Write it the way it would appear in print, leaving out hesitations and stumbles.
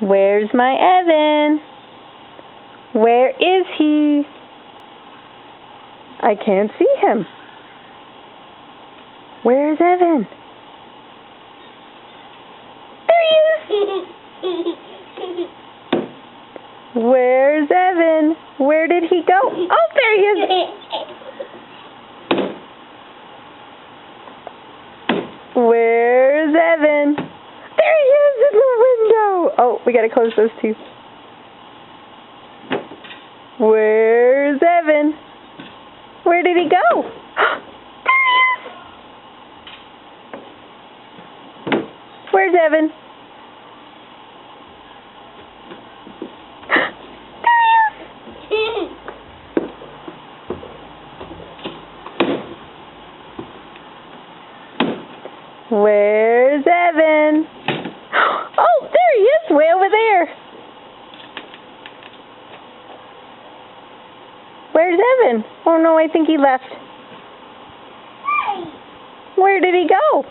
Where's my Evan? Where is he? I can't see him. Where's Evan? There he is! Where's Evan? Where did he go? Oh, there he is! Where's Evan? There he is in the window! Oh, we gotta close those two. Where's Evan? Where did he go? There he is! Where's Evan? Where's Evan? Oh, there he is, way over there. Where's Evan? Oh no, I think he left. Where did he go?